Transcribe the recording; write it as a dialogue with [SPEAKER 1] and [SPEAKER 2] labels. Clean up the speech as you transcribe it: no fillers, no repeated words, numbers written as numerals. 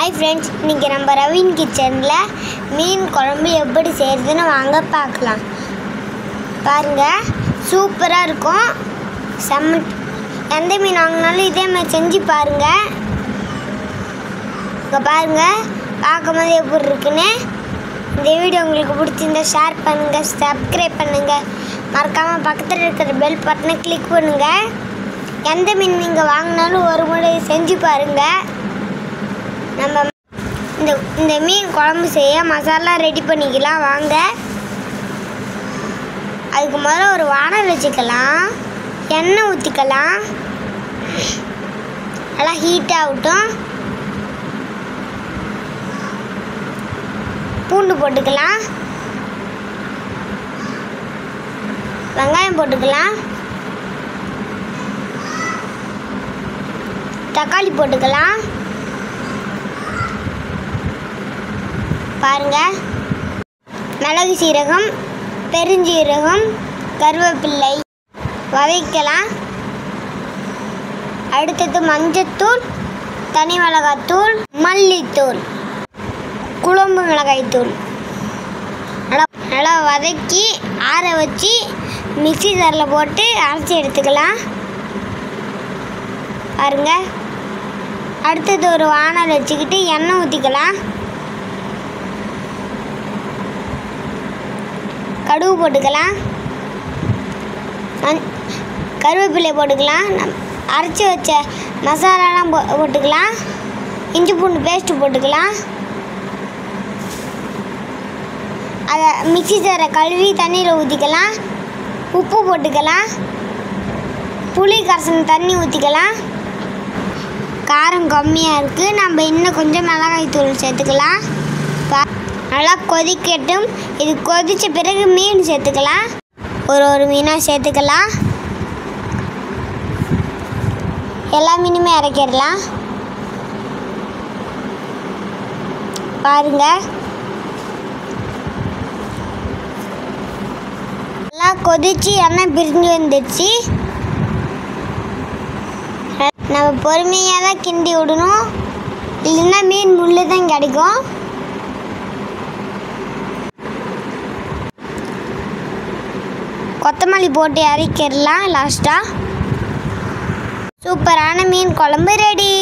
[SPEAKER 1] Hi friends, இன்றைக்கி நம்ம ravine கிச்சனில் மீன் குழம்பு எப்படி செய்கிறதுன்னு வாங்க பார்க்கலாம். பாருங்கள், சூப்பராக இருக்கும். எந்த மீன் வாங்கினாலும் இதே மாதிரி செஞ்சு பாருங்கள். இங்கே பாருங்கள், பார்க்கும்போது எப்படி இருக்குன்னு. இந்த வீடியோ உங்களுக்கு பிடிச்சிருந்தா ஷேர் பண்ணுங்கள், சப்ஸ்கிரைப் பண்ணுங்கள், மறக்காமல் பக்கத்தில் இருக்கிற பெல் பட்டனை கிளிக் பண்ணுங்கள். எந்த மீன் நீங்கள் வாங்கினாலும் ஒரு முறை செஞ்சு பாருங்கள். நம்ம இந்த மீன் குழம்பு செய்ய மசாலா ரெடி பண்ணிக்கலாம் வாங்க. அதுக்கு முதல்ல ஒரு வானல் வச்சுக்கலாம், எண்ணெய் ஊற்றிக்கலாம், நல்லா ஹீட் ஆகட்டும். பூண்டு போட்டுக்கலாம், வெங்காயம் போட்டுக்கலாம், தக்காளி போட்டுக்கலாம். பாருங்க, மிளகு சீரகம், பெருஞ்சீரகம், கருவேப்பிள்ளை வதக்கலாம். அடுத்தது மஞ்சத்தூள், தனி மிளகாத்தூள், மல்லித்தூள், குழம்பு மிளகாய்த்தூள் நல்லா வதக்கி ஆற வச்சு மிக்ஸி ஜாரில் போட்டு அரைச்சி எடுத்துக்கலாம். பாருங்க, அடுத்தது ஒரு வானல் வச்சுக்கிட்டு எண்ணெய் ஊற்றிக்கலாம். கடுகு போட்டுக்கலாம், கருவேப்பிலை போட்டுக்கலாம், அரைச்சி வச்ச மசாலாலாம் போட்டுக்கலாம், இஞ்சி பூண்டு பேஸ்ட்டு போட்டுக்கலாம். அதை மிக்ஸி ஜாரை கழுவி தண்ணியில் ஊற்றிக்கலாம். உப்பு போட்டுக்கலாம், புளி கரைசல் தண்ணி ஊற்றிக்கலாம். காரம் கம்மியாக இருக்குது, நம்ம இன்னும் கொஞ்சம் மிளகாய் தூள் சேர்த்துக்கலாம். நல்லா கொதிக்கட்டும். இது கொதித்த பிறகு மீன் சேர்த்துக்கலாம். ஒரு மீனாக சேர்த்துக்கலாம். எல்லா மீனுமே இறக்கிடலாம். பாருங்க, நல்லா கொதிச்சு எண்ணெய் பிரிஞ்சு வந்துடுச்சு. நம்ம பொறுமையாக தான் கிண்டி விடணும், இல்லைன்னா மீன் முள்ளு தான் கிடைக்கும். கொத்தமல்லி போட்டு இறக்கிடலாம் லாஸ்ட்டாக. சூப்பரான மீன் குழம்பு ரெடி.